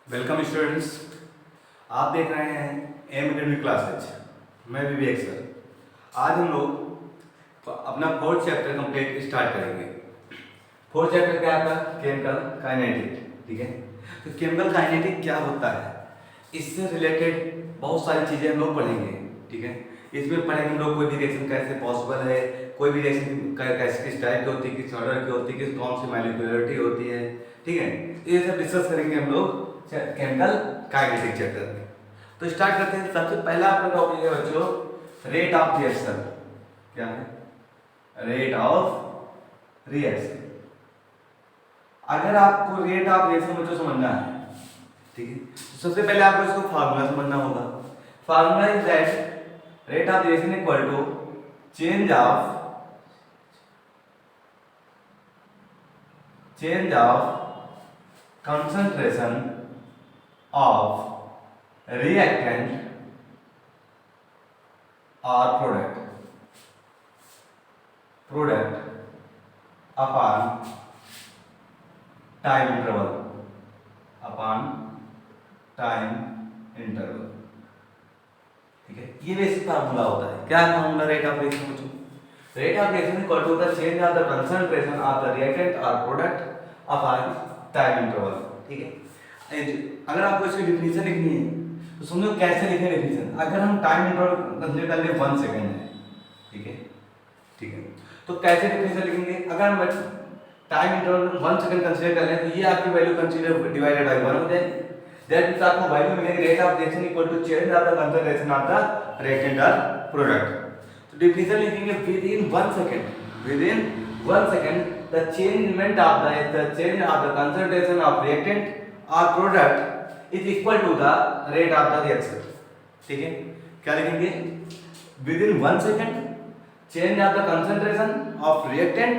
Welcome students. आप देख रहे हैं एम एकेडमी क्लासेज। मैं विवेक सर। आज हम लोग अपना फोर्थ चैप्टर कंप्लीट स्टार्ट करेंगे। फोर्थ चैप्टर क्या है आपका? Chemical kinetic. ठीक है, तो केमिकल काइनेटिक क्या होता है, इससे रिलेटेड बहुत सारी चीज़ें हम लोग पढ़ेंगे। ठीक है, इसमें पढ़ेंगे हम लोग कोई भी रिएक्शन कैसे पॉसिबल है, कोई भी रिएक्शन कैसे किस टाइप की होती है, किस ऑर्डर की होती है, किस कौन सी मॉलिक्यूलरिटी होती है। ठीक है, ये सब डिस्कस करेंगे हम लोग केमिकल काइनेटिक चैप्टर में। तो स्टार्ट करते हैं। सबसे पहला अपना टॉपिक है बच्चों रेट ऑफ रिएक्शन। क्या है? Rate of reaction. अगर आपको रेट ऑफ रिएक्शन बच्चों समझना है, ठीक है, तो सबसे पहले आपको इसको फार्मूला समझना होगा। Formula is that rate of reaction equal to change of concentration of reactant or product upon time interval ठीक है, ये बेसिक फार्मूला होता है। क्या फार्मूला रेट ऑफ रिएक्शन बच्चों? Rate of reaction equal to the change of the concentration of the reactant और product upon time interval. ठीक है, अगर आपको इसकी डेफिनेशन लिखनी है तो समझो कैसे लिखें डेफिनेशन। अगर हम टाइम इंटरवल कंसीडर कर ले 1 सेकंड है, ठीक है, ठीक है, तो कैसे डेफिनेशन लिखेंगे? अगर हम टाइम इंटरवल 1 सेकंड कंसीडर कर लें तो ये आपकी वैल्यू कंसीडर डिवाइडेड बाय 1 हो जाएगी। दैट मींस आपको वैल्यू मिलेगी rate of reaction equal to change of the concentration of the reactant और प्रोडक्ट। तो डेफिनेशन लिखेंगे within 1 second the change of the concentration of reactant or product is equal to the rate of the reaction। ठीक है, क्या लिखेंगे? within 1 second change of the concentration of reactant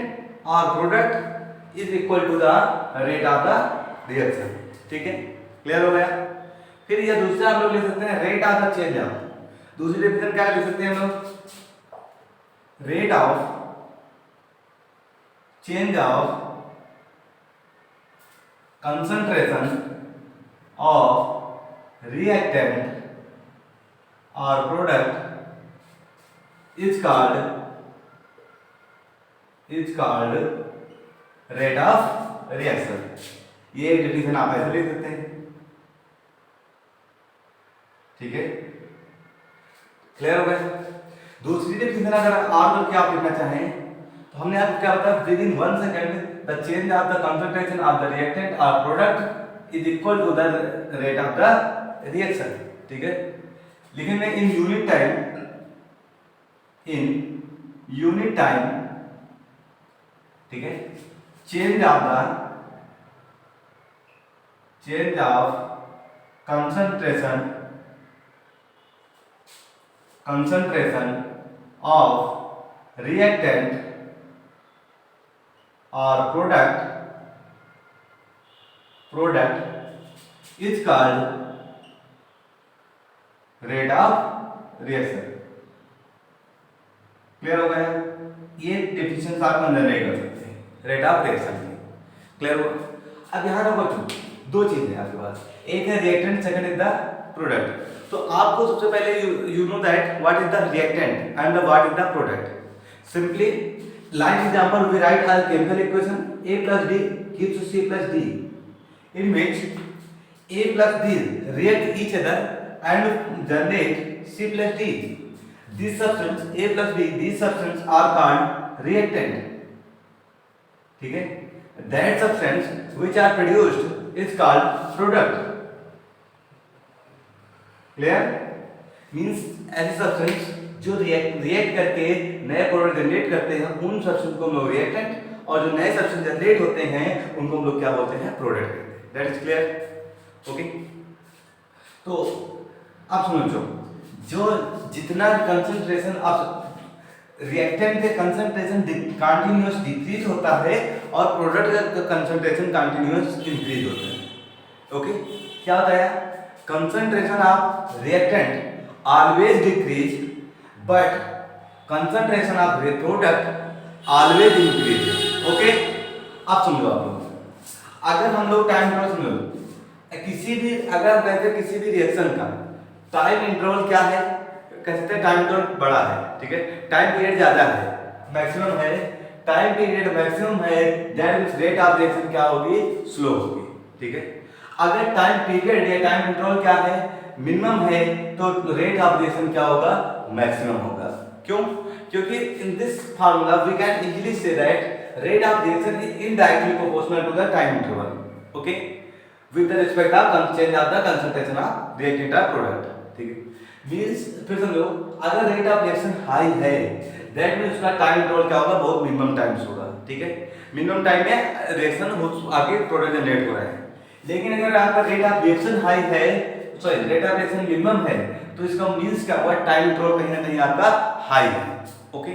or product is equal to the rate of the reaction। ठीक है, clear हो गया? फिर ये दूसरा हम लोग लिख सकते हैं rate of the change of. दूसरी डेफिनेशन क्या लिख सकते हैं हम लोग? Rate of change of concentration of reactant or product is called rate of reaction। ये डेफिनेशन आप ऐसे लिख सकते हैं। ठीक है, क्लियर हो गया? दूसरी डेफिनेशन अगर और क्या आप लिखना चाहें तो हमने आपको क्या बताया? Within 1 second the change of the concentration of the reactant और product is equal to the rate of the reaction. ठीक है, लिखेंगे इन यूनिट टाइम। ठीक है, change of concentration of reactant or product is called rate of reaction। Clear हो गया? ये definition आप अंदर नहीं कर सकते रेट ऑफ रिएक्शन की। क्लियर हो? अब यहाँ रखो बच्चों, दो चीजें हैं आपके पास, एक है reactant, second is the product. तो आपको सबसे पहले you know that what is the reactant and what is the product. Simply like example we write as chemical equation a plus b gives c plus d, in which a plus b react each other and generate c plus d। This substance a plus b, these substance are called reactant। ठीक है, that substance which are produced is called product। clear? means ऐसे substance जो react करके नए product generate करते हैं उन substance को हम लोग रिएक्टेंट, और जो नए सब्सटेंस जनरेट होते हैं उनको हम लोग क्या बोलते हैं? प्रोडक्ट कहते हैं। That is clear? ओके, तो आप समझो, जो जितना कंसंट्रेशन ऑफ रिएक्टेंट के कंसंट्रेशन कंटीन्यूअस डिक्रीज होता है और प्रोडक्ट का कंसंट्रेशन कंटीन्यूअस इंक्रीज होता है। ओके, क्या होता है? Concentration of reactant always decrease but concentration of the product always increase। Okay, अब समझो आप लोग, अगर हम लोग टाइम इंटरवल समझो किसी भी अगर हम कहते हैं किसी भी रिएक्शन का टाइम इंटरवल क्या है, कहते हैं टाइम इंटरवल बड़ा है, ठीक है, टाइम पीरियड ज्यादा है, मैक्सिमम है, टाइम पीरियड मैक्सिमम है, that means rate of reaction क्या होगी, स्लो होगी, ठीक है। अगर टाइम पीरियड या टाइम इंटरवल क्या है, मिनिमम है, तो रेट ऑफ रिएक्शन क्या होगा, मैक्सिमम होगा। क्यों? क्योंकि in this formula we can easily see that rate of reaction is indirectly proportional to the time interval, okay, with the respect of change of the concentration of reactant of product, ठीक है। Means फिर समझो, अगर rate of reaction high है that means उसका time interval क्या होगा, बहुत मिनिमम टाइम्स होगा, ठीक है, मिनिमम टाइम में रिएक्शन आगे प्रोडक्ट जनरेट हो रहा है। लेकिन अगर आपका रेट ऑफ रिएक्शन हाई है, sorry rate of reaction minimum है, तो इसका मींस क्या हुआ, टाइम इंटरवल कहीं ना कहीं आपका हाई है, ओके,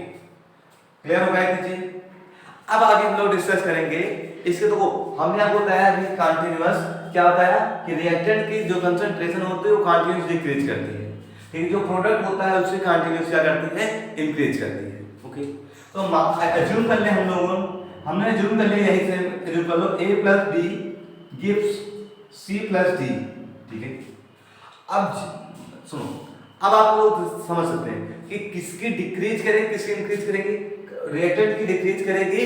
क्लियर हो गया ये चीज। अब आगे हम लोग डिस्कस करेंगे इसके, तो हमने आपको बताया अभी कंटीन्यूअस क्या बताया कि रिएक्टेंट की जो कंसंट्रेशन होती है वो कंटीन्यूअस डिक्रीज करती है, ठीक है, जो प्रोडक्ट होता है उससे कंटीन्यूअस क्या करती है, इंक्रीज करती है, ओके। तो अज्यूम कर ले हम लोगों, हमने अज्यूम कर लिया यही से अज्यूम कर लो a plus b gives c plus d, ठीक है। अब सुनो, अब आप लोग समझ सकते हैं कि किसकी डिक्रीज करेगी किसकी इंक्रीज करेगी, रिएक्टेंट की डिक्रीज करेगी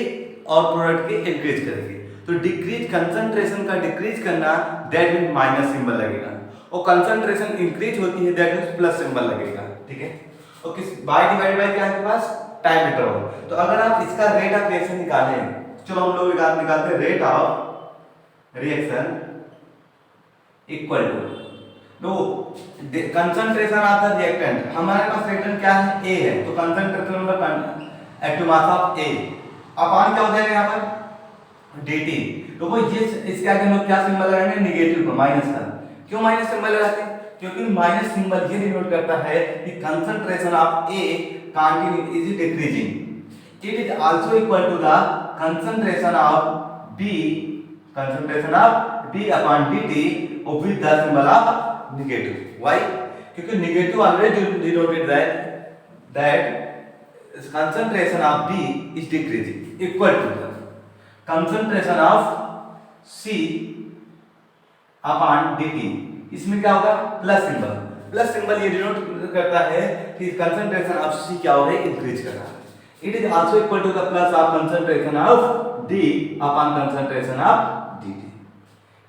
और प्रोडक्ट की इंक्रीज करेगी। तो डिक्रीज कंसंट्रेशन का डिक्रीज करना दैट मींस माइनस सिंबल लगेगा, और कंसंट्रेशन इंक्रीज होती है दैट मींस प्लस सिंबल लगेगा, ठीक है। और किस बाय डिवाइड बाय क्या है आपके पास, टाइम इंटरवल। तो अगर आप इसका रेट ऑफ रिएक्शन निकालें, चलो हम लोग निकालते हैं rate of reaction equal to concentration of the reactant, हमारे पास रिएक्टेंट क्या है, A है, तो concentration number atomic mass of A upon क्या हो जाएगा यहाँ पर dt। तो वो ये इसके आगे हम लोग क्या सिंबल लगाएंगे, नेगेटिव का, माइनस का। क्यों माइनस सिंबल लगाते हैं, क्योंकि माइनस सिंबल ये डिनोट करता है कि concentration of A continue is decreasing, it is also equal to the concentration of B upon dt with the symbol of negative. Why? क्योंकि negative always denoted that concentration of B is decreasing equal to the concentration of C upon dt। इसमें क्या होगा, plus symbol, plus symbol ये denote करता है कि concentration of C क्या हो रहा है, इंक्रीज कर रहा है। It is also equal to the plus of concentration of D upon concentration of dt।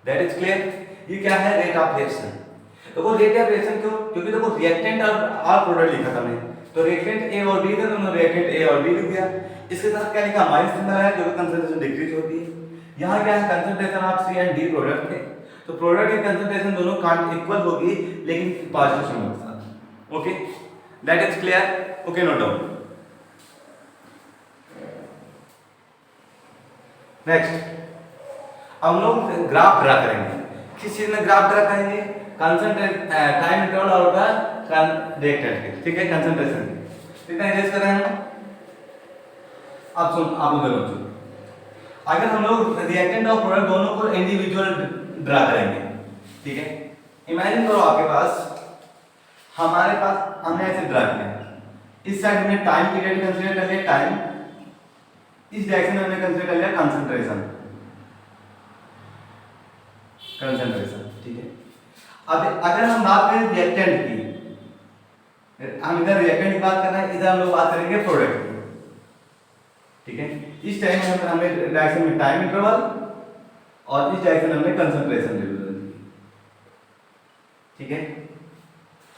That is clear. ये क्या है, रेट ऑफ रिएक्शन। देखो रेट ऑफ रिएक्शन क्यों, क्योंकि देखो रिएक्टेंट और प्रोडक्ट लिखा था मैंने, तो रिएक्टेंट A और B था, तो मैंने रिएक्टेंट A और B लिख दिया। इसके साथ क्या लिखा, माइनस सिंबल है, जो कंसंट्रेशन डिक्रीज होती है। यहाँ क्या है, concentration of C and D product है, तो प्रोडक्ट की कंसंट्रेशन दोनों कांट इक्वल होगी लेकिन पॉजिटिव सिंबल के साथ, okay, that is clear, okay, no doubt. Next अब हम लोग ग्राफ ड्रा करेंगे। किस चीज में ग्राफ ड्रा करेंगे, कंसंट्रेशन टाइम इंटरवल और का रिएक्टेंट के, ठीक है, कंसंट्रेशन के। कितना इरेज कर रहे हैं हम, अब सुन आप लोग देखो, अगर हम लोग रिएक्टेंट और प्रोडक्ट दोनों को इंडिविजुअल ड्रा करेंगे, ठीक है, इमेजिन करो आपके पास, हमारे पास हमने ऐसे ड्रा किया, इस साइड में टाइम पीरियड कंसीडर कर लिया टाइम, इस डायरेक्शन में हमने कंसीडर कर लिया कंसंट्रेशन, ठीक है। अब अगर हम बात करें रिएक्टेंट की, हम इधर रिएक्टेंट की बात कर रहे हैं, इधर हम लोग बात करेंगे प्रोडक्ट की, ठीक है। इस टाइम में हमें डायरेक्शन में टाइम इंटरवल और इस डायरेक्शन में हमने कंसंट्रेशन लेवल, ठीक है।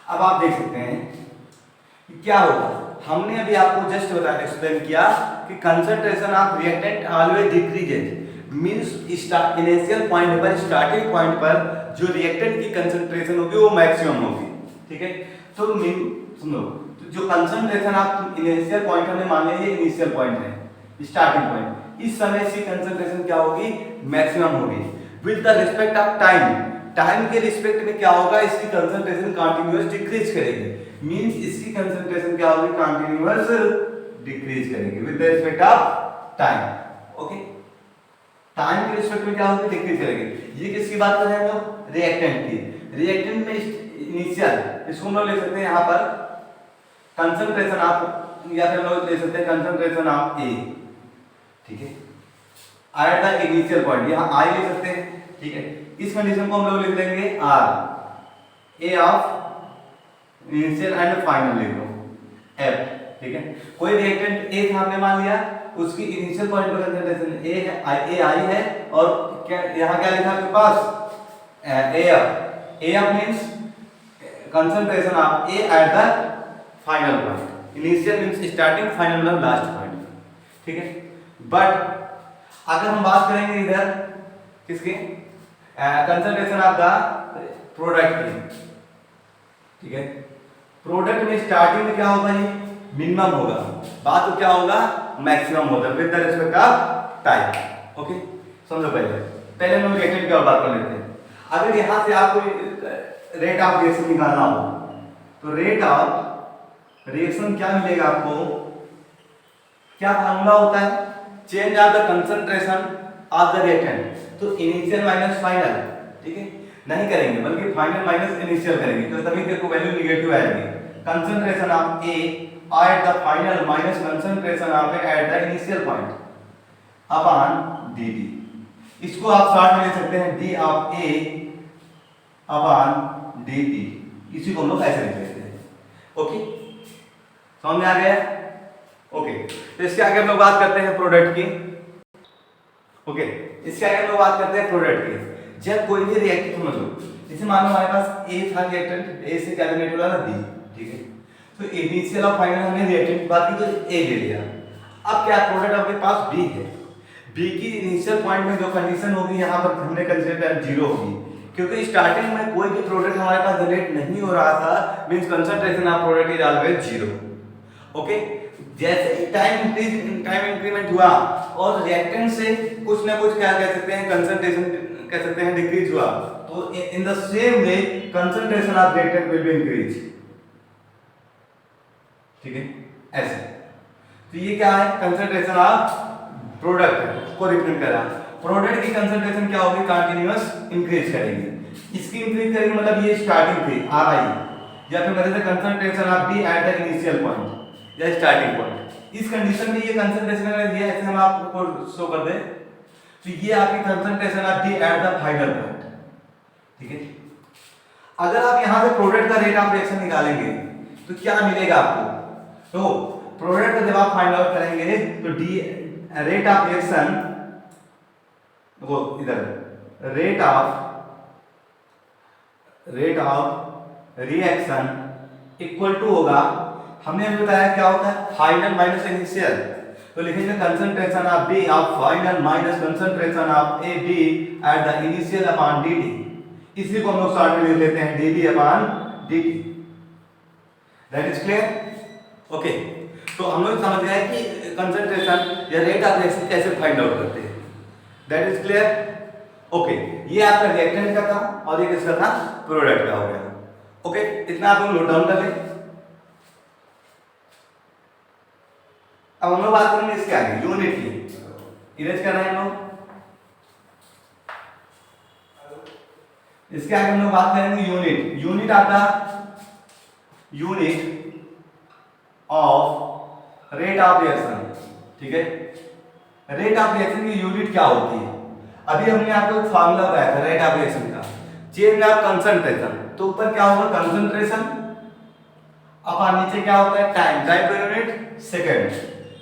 अब आप देख सकते हैं कि क्या होगा, हमने अभी आपको जस्ट बताया, एक्सप्लेन किया कि concentration of reactant always decreases, means initial point पर, स्टार्टिंग पॉइंट पर जो रिएक्टेंट की कंसंट्रेशन होगी वो मैक्सिमम होगी, ठीक है। तो सुनो, तो जो कंसंट्रेशन ऑफ इनिशियल पॉइंट हमने मान लिया ये इनिशियल पॉइंट है, स्टार्टिंग पॉइंट, इस समय इसकी कंसंट्रेशन क्या होगी, मैक्सिमम होगी। With the respect of time, time के रिस्पेक्ट में क्या होगा, इसकी कंसंट्रेशन कंटीन्यूअस डिक्रीज करेगी, मींस इसकी कंसंट्रेशन क्या होगी, कंटीन्यूअस डिक्रीज करेगी with the respect of time, okay. Time के रिस्पेक्ट में क्या होगी, डिक्रीज करेगी। ये किसकी बात कर रहे हैं हम लोग, रिएक्टेंट की। रिएक्टेंट में इनिशियल, इसको हम लोग ले सकते हैं यहाँ पर कंसंट्रेशन ऑफ, या फिर हम लोग ले सकते हैं कंसंट्रेशन ऑफ ए, ठीक है। एट द इनिशियल पॉइंट, यहाँ आई लिख सकते हैं, ठीक है। इस कंडीशन को हम लोग लिख देंगे R, A of initial and final लिख दो एफ, ठीक है। कोई रिएक्टेंट ए था हमने मान लिया, उसकी इनिशियल पॉइंट पर कंसंट्रेशन ए है, ए आई है, और क्या यहाँ क्या लिखा आपके पास A F means concentration of A at the final point, initial means starting, final मतलब लास्ट पॉइंट, ठीक है। बट अगर हम बात करेंगे इधर किसके, कंसंट्रेशन ऑफ द प्रोडक्ट की, ठीक है। प्रोडक्ट में स्टार्टिंग में क्या होगा, ये मिनिमम होगा, बाद में क्या होगा, मैक्सिमम होगा with the respect of time, okay. समझो पहले हम रिएक्टेंट की और बात कर लेते हैं। अगर यहां से आपको रेट ऑफ रिएक्शन निकालना हो तो रेट ऑफ रिएक्शन क्या मिलेगा आपको, क्या फार्मूला होता है, change of the concentration of the reactant, तो इनिशियल माइनस फाइनल, ठीक है, नहीं करेंगे बल्कि फाइनल माइनस इनिशियल करेंगे, तो तभी देखो वैल्यू निगेटिव आएगी। Concentration of A at the final minus concentration of A at the initial point upon D D. इसको आप शॉर्ट में ले सकते हैं D of A upon D T, इसी को हम लोग ऐसे लिख लेते हैं, ओके। समझ में आ गया, ओके। तो इसके आगे हम लोग बात करते हैं प्रोडक्ट की, ओके। इसके आगे हम लोग बात करते हैं प्रोडक्ट की। जब कोई भी रिएक्टेंट समझ लो, जैसे मान लो हमारे पास ए था रिएक्टेंट, ए से क्या जनरेट हो रहा था बी, ठीक है। तो इनिशियल और फाइनल हमने रिएक्टेंट की बात की तो ए ले लिया। अब क्या प्रोडक्ट आपके पास बी है, बी की इनिशियल पॉइंट में जो कंडीशन होगी यहाँ पर हमने कंसीडर जीरो होगी, क्योंकि स्टार्टिंग में कोई भी प्रोडक्ट हमारे पास जनरेट नहीं हो रहा था, means concentration of product is always zero, okay. जैसे ही टाइम इंक्रीमेंट हुआ और रिएक्टेंट से कुछ ना कुछ क्या कह सकते हैं, कंसंट्रेशन कह सकते हैं डिक्रीज हुआ, तो इन the same way concentration of reactant will be increase, ठीक है, ऐसे। तो ये क्या है, कंसंट्रेशन ऑफ प्रोडक्ट को रिप्रेजेंट कर रहा है। प्रोडक्ट की कंसंट्रेशन क्या होगी, कंटीन्यूअस इंक्रीज करेंगे। इसकी इंक्रीज करेंगे मतलब ये स्टार्टिंग थी आर आई, या फिर कहते हैं concentration of B at the initial point या स्टार्टिंग पॉइंट। इस कंडीशन में ये कंसंट्रेशन अगर ये ऐसे हम आपको शो कर दें तो ये आपकी concentration of B at the final point, ठीक है। अगर आप यहां से प्रोडक्ट का रेट ऑफ रिएक्शन निकालेंगे तो क्या मिलेगा आपको, तो प्रोडक्ट का जब आप फाइंड आउट करेंगे तो डी रेट ऑफ रिएक्शन, वो इधर rate of reaction equal to होगा, हमने अभी बताया क्या होता है, फाइनल माइनस इनिशियल, तो लिखेंगे concentration of B of final minus concentration of A B at the initial upon D T. इसी को हम लोग शॉर्ट में लिख लेते हैं D B upon D T. That is clear, okay. तो हम लोग समझ गए कि कंसंट्रेशन या रेट ऑफ रिएक्शन कैसे फाइंड आउट करते हैं, दैट इज क्लियर, ओके। ये आपका रिएक्टेंट का था और ये किसका था, प्रोडक्ट का हो गया, ओके। इतना आप लोग नोट डाउन कर लें। अब हम लोग बात करेंगे इसके आगे यूनिट की, इरेज कर रहे हैं हम लोग। इसके आगे हम लोग बात करेंगे यूनिट आता unit of rate of reaction, ठीक है। रेट ऑफ रिएक्शन की यूनिट क्या होती है, अभी हमने आपको एक फार्मूला बताया था रेट ऑफ रिएक्शन का, चेंज ऑफ कंसंट्रेशन, तो ऊपर क्या होगा कंसंट्रेशन, अब नीचे क्या होता है टाइम पर यूनिट सेकंड,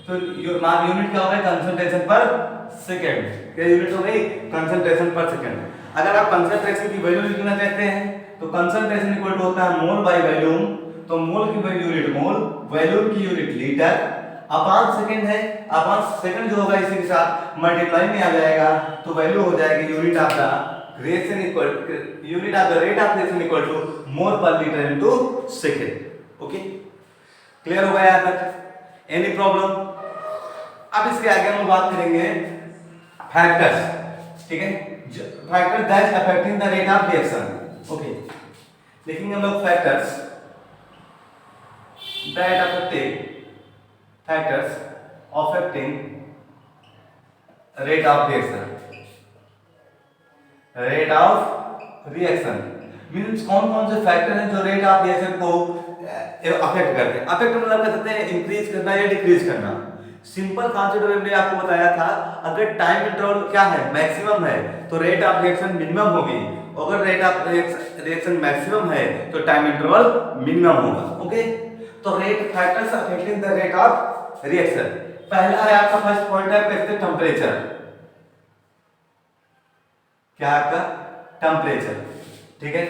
तो यूनिट क्या होगा कंसंट्रेशन पर सेकंड, क्या यूनिट हो गई कंसंट्रेशन पर सेकंड। अगर आप कंसंट्रेशन की वैल्यू लिखना चाहते हैं तो कंसंट्रेशन इक्वल टू होता है मोल बाय वॉल्यूम, तो मोल की यूनिट मोल, वॉल्यूम की यूनिट लीटर, अपॉन सेकंड है, अपॉन सेकंड जो होगा इसी के साथ मल्टीप्लाई में आ जाएगा, तो वैल्यू हो जाएगी unit of the reaction equal unit of the rate of reaction equal to mole per litre into second, okay. Clear हो गया यहां तक, एनी प्रॉब्लम। अब इसके आगे हम बात करेंगे फैक्टर्स, ठीक है, factor that affecting the rate of reaction, okay. लिखेंगे हम लोग factors that affecting rate of reaction means कौन कौन से फैक्टर हैं जो रेट ऑफ रिएक्शन को अफेक्ट करते हैं। अफेक्ट मतलब कर सकते हैं इंक्रीज करना या डिक्रीज करना। सिंपल कॉन्सेप्ट मैंने आपको बताया था, अगर टाइम इंटरवल क्या है मैक्सिमम है तो रेट ऑफ रिएक्शन मिनिमम होगी, अगर रेट ऑफ रिएक्शन मैक्सिमम है तो टाइम इंटरवल मिनिमम होगा। ओके, तो rate factors affecting the rate of reaction, पहला है आपका फर्स्ट पॉइंट है टेम्परेचर, क्या आपका टेम्परेचर, ठीक है।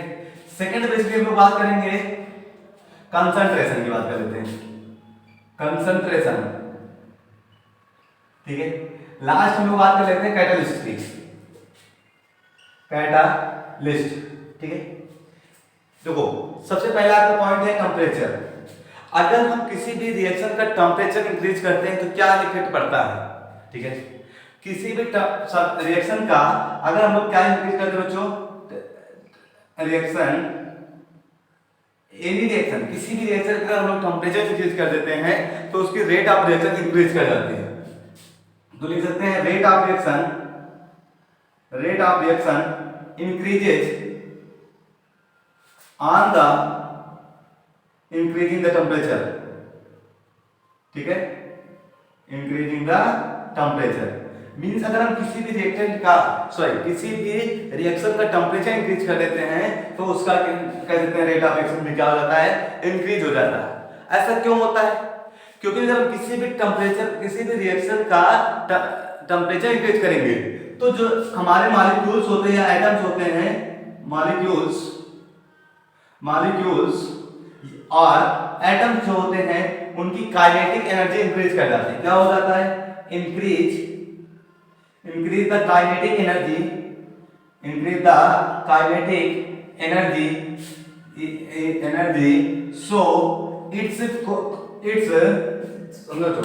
सेकंड बेसिकली हम लोग बात करेंगे कंसंट्रेशन की, बात कर लेते हैं कंसंट्रेशन, ठीक है। लास्ट हम लोग बात कर लेते हैं कैटालिस्ट की, कैटालिस्ट, ठीक है। देखो सबसे पहला आपका पॉइंट है टेम्परेचर, अगर हम किसी भी रिएक्शन का टेम्परेचर इंक्रीज करते हैं तो क्या इफेक्ट पड़ता है, ठीक है। किसी भी रिएक्शन का अगर हम लोग क्या इंक्रीज करते हैं बच्चों, रिएक्शन, एनी रिएक्शन, किसी भी रिएक्शन का हम लोग टेम्परेचर इंक्रीज कर देते हैं तो उसकी रेट ऑफ रिएक्शन इंक्रीज कर जाती है। तो लिख सकते हैं rate of reaction increases on the increasing the temperature, ठीक है, इंक्रीजिंग द टेम्परेचर मींस अगर हम किसी भी रिएक्टेंट का किसी भी रिएक्शन का टेम्परेचर इंक्रीज कर देते हैं तो उसका कह देते हैं रेट ऑफ रिएक्शन में क्या हो जाता है, इंक्रीज हो जाता है। ऐसा क्यों होता है, क्योंकि जब हम किसी भी रिएक्शन का टेम्परेचर इंक्रीज करेंगे तो जो हमारे मॉलिक्यूल्स होते हैं, एटम्स होते हैं, मॉलिक्यूल्स और एटम्स जो होते हैं उनकी काइनेटिक एनर्जी इंक्रीज कर जाती है। क्या हो जाता है, increase the kinetic energy so it's समझो,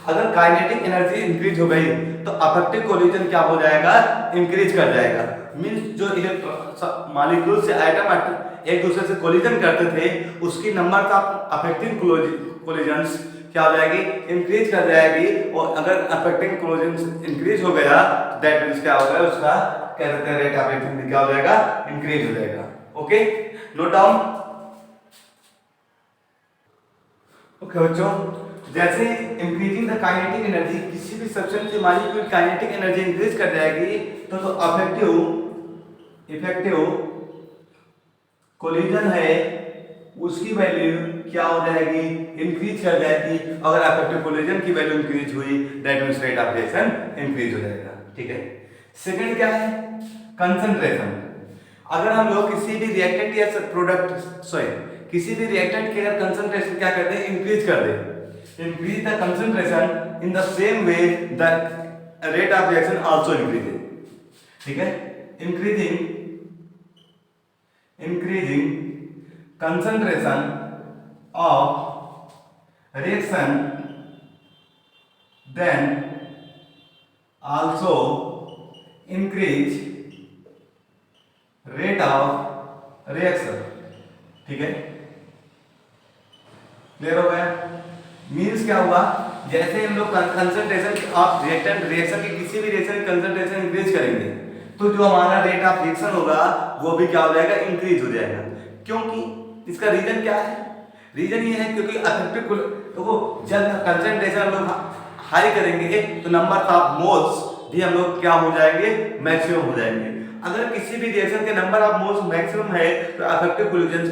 अगर काइनेटिक एनर्जी इंक्रीज हो गई तो अफेक्टिव कोलिजन क्या हो जाएगा, इंक्रीज कर जाएगा। मींस जो मॉलिक्यूल से एटम एक दूसरे से कोलिजन करते थे उसकी नंबर ऑफ अफेक्टिव कोलिजन्स क्या हो जाएगी, इंक्रीज कर जाएगी। और अगर अफेक्टिव कोलिजन इंक्रीज हो गया तो दैट मींस क्या होगा, उसका क्या कहते हैं रेट ऑफ रिएक्शन क्या हो जाएगा, इंक्रीज हो जाएगा। Okay, note down. ओके बच्चों, जैसे इंक्रीजिंग द काइनेटिक एनर्जी, किसी भी सब्सटेंस की मॉलिक्यूल काइनेटिक एनर्जी इंक्रीज कर जाएगी तो इफेक्टिव कोलिजन है उसकी वैल्यू क्या हो जाएगी, इंक्रीज कर जाएगी। अगर अफेक्टिव कोलिजन की वैल्यू इंक्रीज हुई that means rate of reaction increase हो जाएगा, ठीक है। सेकंड क्या है, कंसंट्रेशन। अगर हम लोग किसी भी रिएक्टेंट या किसी भी रिएक्टेंट की अगर कंसंट्रेशन क्या करते हैं, इंक्रीज कर दे, increase the concentration in the same way the rate of reaction also increases, ठीक है। Increasing concentration of reaction then also increase rate of reaction, ठीक है, क्लियर हो गया। मीन्स क्या हुआ, जैसे हम लोग कंसंट्रेशन ऑफ रिएक्शन की किसी भी रिएक्शन की कंसंट्रेशन इंक्रीज करेंगे तो जो हमारा रेट ऑफ रिएक्शन होगा वो भी क्या हो जाएगा, इंक्रीज हो जाएगा। क्योंकि इसका रीजन क्या है, रीजन ये है क्योंकि अफेक्टिव देखो जब कंसंट्रेशन हम लोग हाई करेंगे तो नंबर ऑफ मोल्स भी हम लोग क्या हो जाएंगे, मैक्सिमम हो जाएंगे। अगर किसी भी रिएक्शन के नंबर ऑफ मोल्स मैक्सिमम है तो अफेक्टिव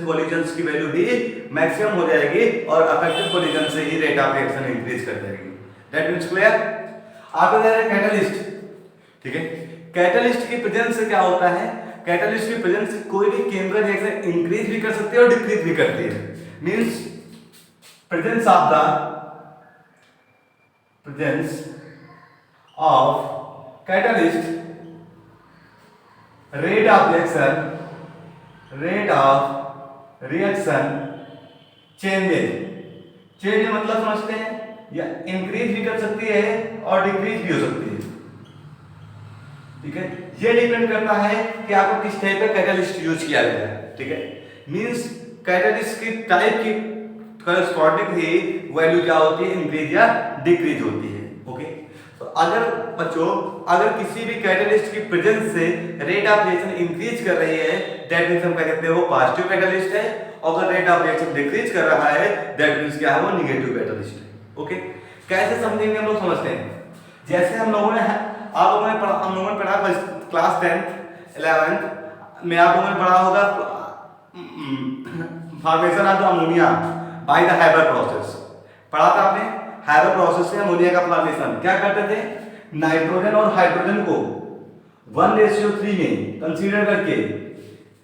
कोलिजन्स की वैल्यू भी मैक्सिमम हो जाएगी और अफेक्टिव कोलिजन से ही रेट ऑफ रिएक्शन इंक्रीज कर जाएगी। That means clear. आगे जा रहे हैं कैटलिस्ट, ठीक है। कैटलिस्ट की प्रेजेंस से क्या होता है, कैटलिस्ट की प्रेजेंस से कोई भी केमिकल रिएक्शन इंक्रीज भी कर सकती है और डिक्रीज भी करती है। Means presence of catalyst rate of reaction change मतलब समझते हैं, या इंक्रीज भी कर सकती है और डिक्रीज भी हो सकती है, ठीक है। ये डिपेंड करता है कि आपको किस टाइप का कैटलिस्ट यूज किया गया है, ठीक है। मींस कैटलिस्ट की टाइप की करस्पॉन्डिंग ही वैल्यू क्या होती है, इंक्रीज या डिक्रीज होती है। ओके, तो अगर बच्चों अगर किसी भी कैटलिस्ट की प्रेजेंस से रेट ऑफ रिएक्शन इंक्रीज कर रही है दैट मींस हम कह सकते हैं वो पॉजिटिव कैटलिस्ट है। अगर रेट ऑफ रिएक्शन डिक्रीज कर रहा है दैट मींस क्या है, वो नेगेटिव कैटलिस्ट है। ओके, कैसे समझेंगे हम लोग समझते हैं। जैसे हम लोगों ने पढ़ा क्लास 10th 11th में आप लोगों ने पढ़ा होगा formation of the ammonia by the Haber process. पढ़ा था आपने, हैबर प्रोसेस से अमोनिया का फॉर्मेशन क्या करते थे, नाइट्रोजन और हाइड्रोजन को 1:3 में कंसीडर करके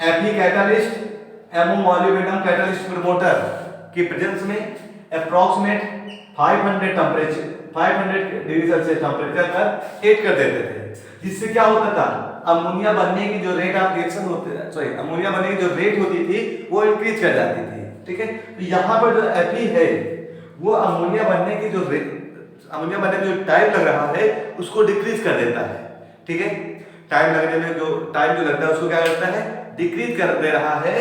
Fe catalyst MO molybdenum catalyst promoter के प्रेजेंस में अप्रॉक्सीमेट 500 डिग्री सेल्सियस टेम्परेचर पर हीट कर देते थे, जिससे क्या होता था, अमोनिया बनने की जो रेट ऑफ रिएक्शन अमोनिया बनने की जो रेट होती थी वो इंक्रीज कर जाती थी। ठीक है, तो यहाँ पर जो Fe है वो अमोनिया बनने की जो टाइम लग रहा है उसको डिक्रीज कर देता है। ठीक है, टाइम जो लगता है उसको क्या करता है, डिक्रीज कर दे रहा है।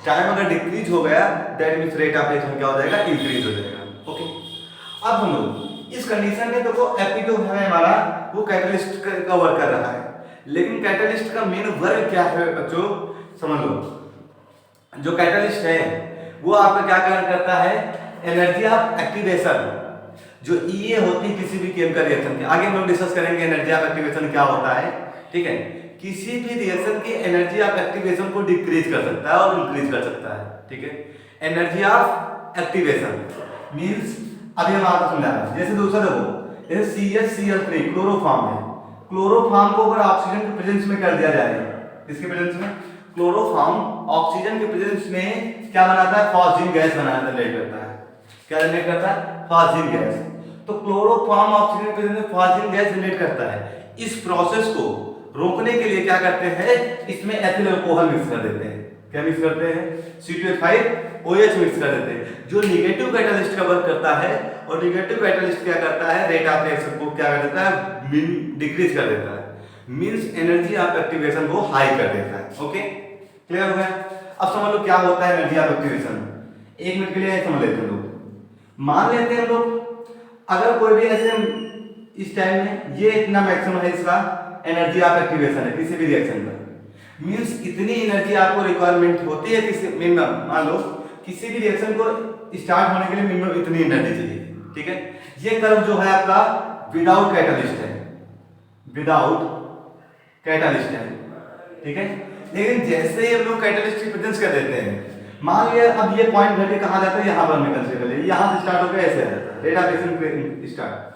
टाइम अगर डिक्रीज हो गया that means rate of reaction क्या हो जाएगा, इंक्रीज हो जाएगा। ओके, अब हम लोग इस कंडीशन में देखो Fe जो है हमारा वो कैटालिस्ट का वर्क कर रहा है, लेकिन कैटालिस्ट का मेन वर्क क्या है बच्चों, समझ लो। जो कैटालिस्ट है वो आपका क्या करता है, एनर्जी ऑफ एक्टिवेशन जो EA होती है किसी भी केमिकल रिएक्शन के, आगे हम लोग डिस्कस करेंगे एनर्जी ऑफ एक्टिवेशन क्या होता है। ठीक है, किसी भी रिएक्शन की एनर्जी ऑफ एक्टिवेशन को डिक्रीज कर सकता है और इंक्रीज कर सकता है। ठीक है, एनर्जी ऑफ एक्टिवेशन मींस अभी हम आपको समझा रहे हैं। जैसे दूसरा देखो, जैसे CH3 क्लोरोफॉर्म है, क्लोरोफॉर्म को अगर ऑक्सीजन के प्रेजेंस में कर दिया जाए, किसके प्रेजेंस में, क्लोरोफॉर्म ऑक्सीजन के प्रेजेंस में क्या बनाता है, फॉस्फीन गैस जनरेट करता है। क्या जनरेट करता है, फॉस्फीन गैस। तो क्लोरोफॉर्म ऑक्सीजन के प्रेजेंस में फॉस्फीन गैस जनरेट करता है। इस प्रोसेस को रोकने के लिए क्या करते हैं, इसमें एथिल अल्कोहल मिक्स कर देते हैं। क्या मिक्स करते हैं, C2H5OH मिक्स कर देते हैं, जो निगेटिव कैटालिस्ट का वर्क करता है। और निगेटिव कैटालिस्ट क्या करता है, रेट ऑफ रिएक्शन को क्या कर देता है, डिक्रीज कर देता है, मींस एनर्जी ऑफ एक्टिवेशन को हाई कर देता है। ओके, क्लियर हो गया। अब समझ लो क्या होता है एनर्जी ऑफ एक्टिवेशन, 1 मिनट के लिए समझ लेते हैं लोग। मान लेते हैं लोग अगर कोई भी ऐसे इस टाइम में ये इतना मैक्सिमम है इसका एनर्जी ऑफ एक्टिवेशन है किसी भी रिएक्शन का, मींस इतनी एनर्जी आपको रिक्वायरमेंट होती है किसी मिनिमम, मान लो किसी भी रिएक्शन को स्टार्ट होने के लिए मिनिमम इतनी एनर्जी चाहिए। ठीक है, ये कर्व जो है आपका विदाउट कैटालिस्ट है, विदाउट कैटालिस्ट है। ठीक है, लेकिन जैसे ही हम लोग कैटालिस्ट की प्रेजेंस कर देते हैं, मान लिया अब ये पॉइंट घटे कहां जाता है, यहां पर मैं कंसीडर कर लिया, यहां से स्टार्ट होकर ऐसे आ जाता है, रेट ऑफ रिएक्शन स्टार्ट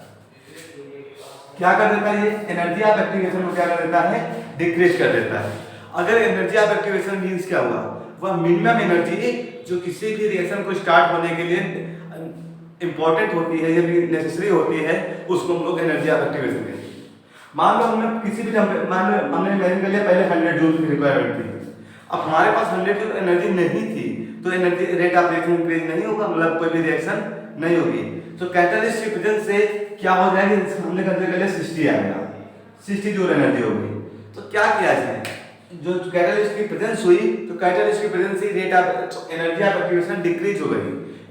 क्या कर देता है, ये एनर्जी ऑफ एक्टिवेशन को क्या कर देता है, डिक्रीज कर देता है। अगर एनर्जी ऑफ एक्टिवेशन मींस क्या हुआ, वह मिनिमम एनर्जी जो किसी भी रिएक्शन को स्टार्ट होने के लिए इंपॉर्टेंट होती है या नेसेसरी होती है, उसको हम लोग एनर्जी ऑफ एक्टिवेशन कहते हैं। मान लो हमने किसी भी हमने इमेजिन कर लिया पहले 100 जूल की रिक्वायरमेंट थी, अब हमारे पास 100 जूल एनर्जी नहीं थी, तो energy rate of reaction increase नहीं होगा, मतलब कोई भी रिएक्शन नहीं होगी। तो कैटालिस्ट की प्रेजेंस से क्या हो जाएगा, हमने कंसीडर कर लिया 60 आएगा, 60 जूल एनर्जी होगी। तो क्या किया इसने, जो कैटालिस्ट की प्रेजेंस हुई तो कैटालिस्ट की प्रेजेंस से rate of energy of activation decrease हो गई।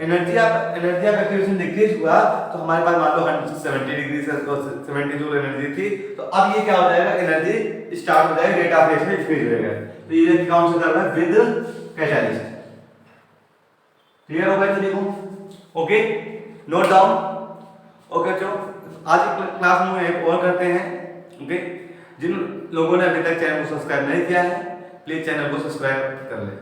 एनर्जी ऑफ एक्टिवेशन डिक्रीज हुआ तो हमारे पास मान लो 170 डिग्री सेल्सियस 70 जूल एनर्जी थी, तो अब ये क्या हो जाएगा, एनर्जी स्टार्ट हो जाएगी, रेट ऑफ रिएक्शन इंक्रीज हो जाएगा। तो ये कौन सा कर रहा है, विद कैटालिस्ट। क्लियर हो गया सभी को, ओके, नोट डाउन। ओके, चलो आज की क्लास में एक और करते हैं। ओके, जिन लोगों ने अभी तक चैनल को सब्सक्राइब नहीं किया है प्लीज चैनल को सब्सक्राइब कर लें।